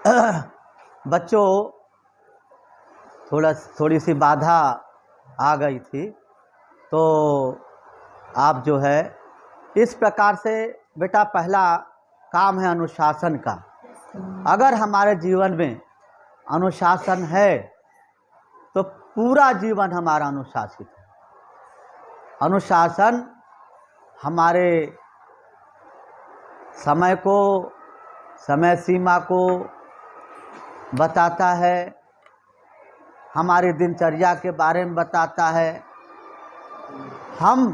बच्चों थोड़ी सी बाधा आ गई थी, तो आप जो है इस प्रकार से बेटा, पहला काम है अनुशासन का। अगर हमारे जीवन में अनुशासन है तो पूरा जीवन हमारा अनुशासित है। अनुशासन हमारे समय को, समय सीमा को बताता है, हमारी दिनचर्या के बारे में बताता है, हम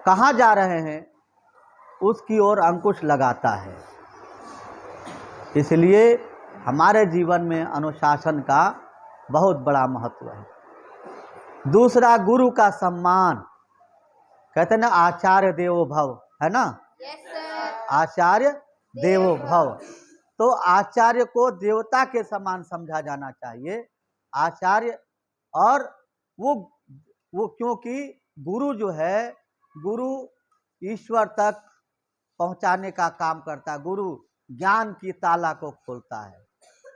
कहाँ जा रहे हैं उसकी ओर अंकुश लगाता है। इसलिए हमारे जीवन में अनुशासन का बहुत बड़ा महत्व है। दूसरा, गुरु का सम्मान। कहते हैं ना, आचार्य देवो भव, है ना? आचार्य देवो भव। तो आचार्य को देवता के समान समझा जाना चाहिए। आचार्य, और वो क्योंकि गुरु जो है, गुरु ईश्वर तक पहुंचाने का काम करता है। गुरु ज्ञान की ताला को खोलता है,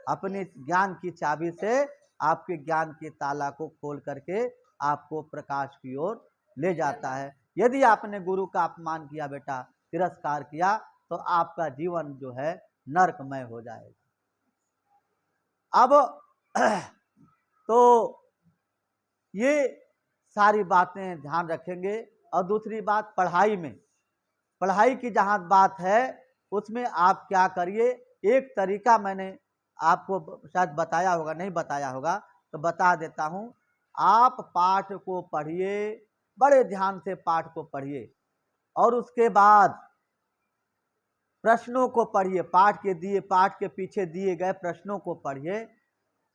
अपने ज्ञान की चाबी से आपके ज्ञान की ताला को खोल करके आपको प्रकाश की ओर ले जाता है। यदि आपने गुरु का अपमान किया बेटा, तिरस्कार किया, तो आपका जीवन जो है नरकमय हो जाएगा। अब तो ये सारी बातें ध्यान रखेंगे। और दूसरी बात, पढ़ाई में, पढ़ाई की जहाँ बात है उसमें आप क्या करिए, एक तरीका मैंने आपको शायद बताया होगा, नहीं बताया होगा तो बता देता हूँ। आप पाठ को पढ़िए, बड़े ध्यान से पाठ को पढ़िए, और उसके बाद प्रश्नों को पढ़िए। पाठ के पीछे दिए गए प्रश्नों को पढ़िए,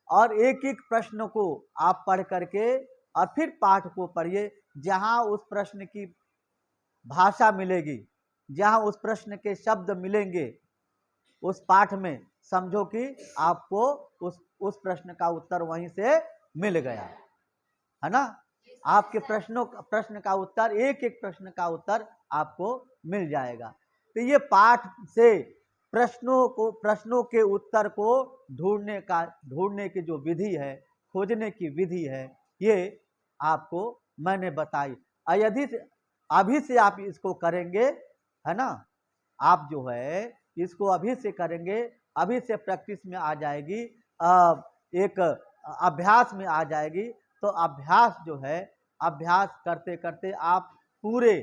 और एक एक प्रश्न को आप पढ़ करके और फिर पाठ को पढ़िए। जहाँ उस प्रश्न की भाषा मिलेगी, जहाँ उस प्रश्न के शब्द मिलेंगे उस पाठ में, समझो कि आपको उस प्रश्न का उत्तर वहीं से मिल गया, है ना? आपके प्रश्न का उत्तर, एक एक प्रश्न का उत्तर आपको मिल जाएगा। तो ये पाठ से प्रश्नों के उत्तर को ढूंढने की जो विधि है, खोजने की विधि है, ये आपको मैंने बताई। यदि अभी से आप इसको करेंगे, है ना, आप जो है इसको अभी से करेंगे, अभी से प्रैक्टिस में आ जाएगी, एक अभ्यास में आ जाएगी। तो अभ्यास जो है, अभ्यास करते करते आप पूरे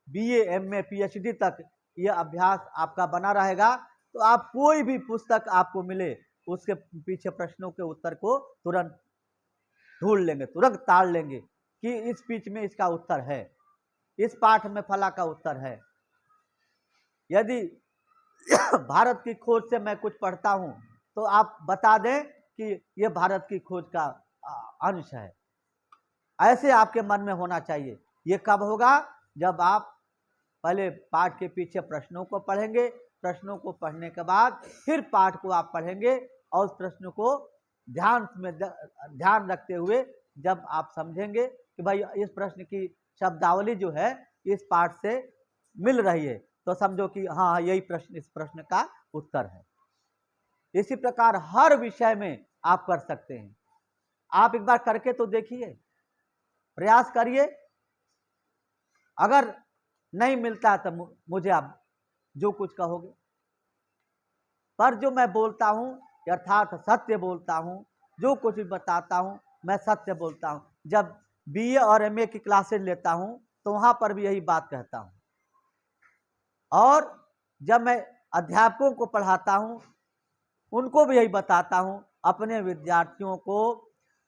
BA MA PhD तक ये अभ्यास आपका बना रहेगा। तो आप कोई भी पुस्तक आपको मिले, उसके पीछे प्रश्नों के उत्तर को तुरंत ढूंढ लेंगे, तुरंत ताड़ लेंगे कि इस बीच में इसका उत्तर है, इस पाठ में फला का उत्तर है। यदि भारत की खोज से मैं कुछ पढ़ता हूं तो आप बता दें कि यह भारत की खोज का अंश है। ऐसे आपके मन में होना चाहिए। ये कब होगा? जब आप पहले पाठ के पीछे प्रश्नों को पढ़ेंगे, प्रश्नों को पढ़ने के बाद फिर पाठ को आप पढ़ेंगे, और उस प्रश्न को ध्यान रखते हुए जब आप समझेंगे कि भाई इस प्रश्न की शब्दावली जो है इस पाठ से मिल रही है, तो समझो कि हाँ, यही प्रश्न इस प्रश्न का उत्तर है। इसी प्रकार हर विषय में आप कर सकते हैं। आप एक बार करके तो देखिए, प्रयास करिए। अगर नहीं मिलता तो मुझे आप जो कुछ कहोगे, पर जो मैं बोलता हूं यथार्थ सत्य बोलता हूं, जो कुछ भी बताता हूं मैं सत्य बोलता हूं। जब BA और MA की क्लासेज लेता हूं तो वहां पर भी यही बात कहता हूं, और जब मैं अध्यापकों को पढ़ाता हूं उनको भी यही बताता हूं। अपने विद्यार्थियों को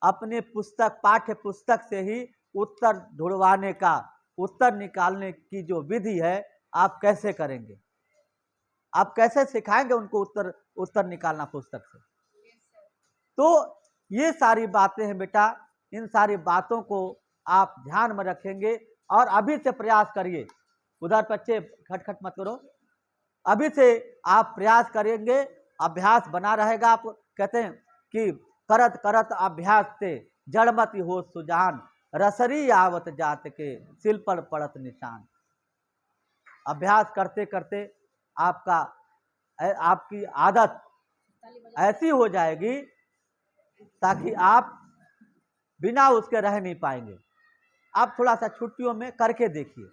अपने पाठ्य पुस्तक से ही उत्तर ढूंढवाने का, उत्तर निकालने की जो विधि है, आप कैसे करेंगे, आप कैसे सिखाएंगे उनको उत्तर निकालना पुस्तक से? तो ये सारी बातें हैं बेटा, इन सारी बातों को आप ध्यान में रखेंगे और अभी से प्रयास करिए। उधर बच्चे खटखट मत करो, अभी से आप प्रयास करेंगे, अभ्यास बना रहेगा। आप कहते हैं कि करत करत अभ्यास से जड़मति हो सुजान, रसरी आवत जात के सिल पर पड़त निशान। अभ्यास करते करते आपकी आदत ऐसी हो जाएगी ताकि आप बिना उसके रह नहीं पाएंगे। आप थोड़ा सा छुट्टियों में करके देखिए।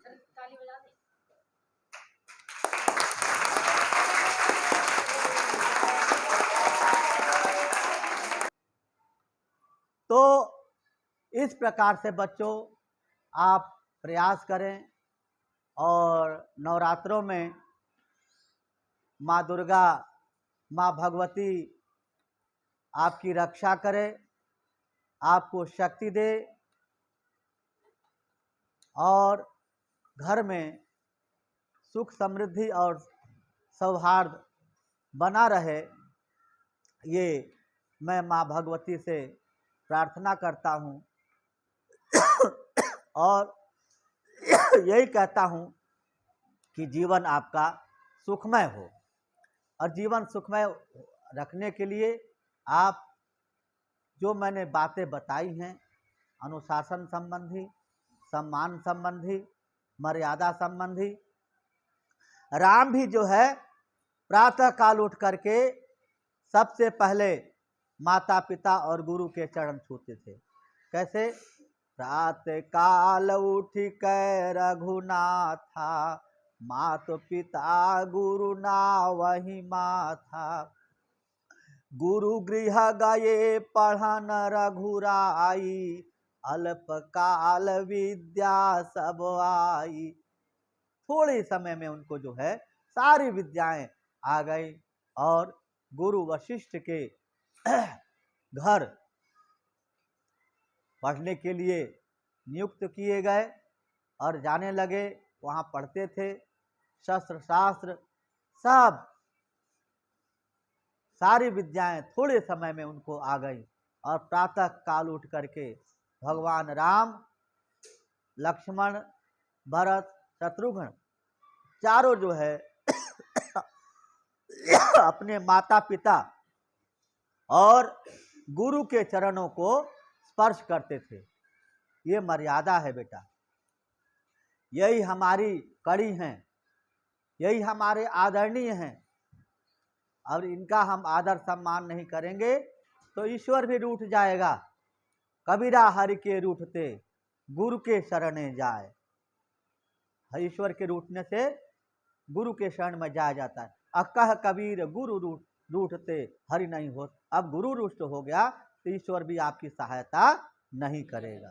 तो इस प्रकार से बच्चों आप प्रयास करें और नवरात्रों में माँ दुर्गा, माँ भगवती आपकी रक्षा करे, आपको शक्ति दे और घर में सुख समृद्धि और सौहार्द बना रहे, ये मैं माँ भगवती से प्रार्थना करता हूँ और यही कहता हूँ कि जीवन आपका सुखमय हो। और जीवन सुखमय रखने के लिए आप जो मैंने बातें बताई हैं, अनुशासन संबंधी, सम्मान संबंधी, मर्यादा संबंधी। राम भी जो है प्रातः काल उठ करके सबसे पहले माता पिता और गुरु के चरण छूते थे। कैसे? प्रातः काल उठ कै रघुनाथा, मात पिता गुरु ना वही माथा। गुरु गृह गए पढ़न रघुराई, अल्प काल विद्या सब आई। थोड़े समय में उनको जो है सारी विद्याएं आ गई और गुरु वशिष्ठ के घर पढ़ने के लिए नियुक्त किए गए और जाने लगे। वहाँ पढ़ते थे, शस्त्र शास्त्र सब सारी विद्याएं थोड़े समय में उनको आ गई। और प्रातः काल उठ करके भगवान राम, लक्ष्मण, भरत, शत्रुघ्न चारों जो है अपने माता पिता और गुरु के चरणों को स्पर्श करते थे। ये मर्यादा है बेटा, यही हमारी कड़ी हैं, यही हमारे आदरणीय हैं। और इनका हम आदर सम्मान नहीं करेंगे तो ईश्वर भी रूठ जाएगा। कबीरा हरि के रूठते, गुरु के शरणे जाए। ईश्वर के रूठने से गुरु के शरण में जाया जाता है। अकह कबीर गुरु रूठते हरि नहीं हो। अब गुरु रुष्ट हो गया तो ईश्वर भी आपकी सहायता नहीं करेगा,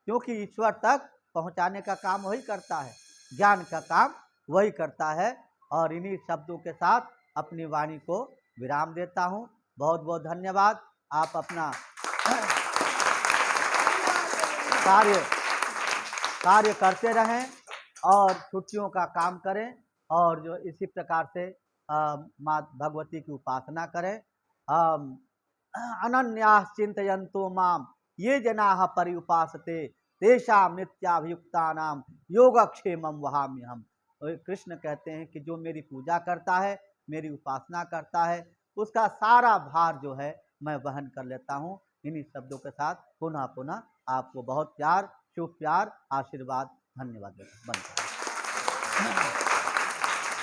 क्योंकि ईश्वर तक पहुंचाने का काम वही करता है, ज्ञान का काम वही करता है। और इन्हीं शब्दों के साथ अपनी वाणी को विराम देता हूँ। बहुत बहुत धन्यवाद। आप अपना कार्य करते रहें और छुट्टियों का काम करें और जो इसी प्रकार से माँ भगवती की उपासना करें। अनन्यास चिंतयन्तो माम ये जनाः पर्युपासते तेषां नित्याभियुक्तानां योगक्षेमं वहाम्यहम्। कृष्ण कहते हैं कि जो मेरी पूजा करता है, मेरी उपासना करता है, उसका सारा भार जो है मैं वहन कर लेता हूँ। इन्हीं शब्दों के साथ पुनः पुनः आपको बहुत प्यार, शुभ प्यार, आशीर्वाद, धन्यवाद बनता है।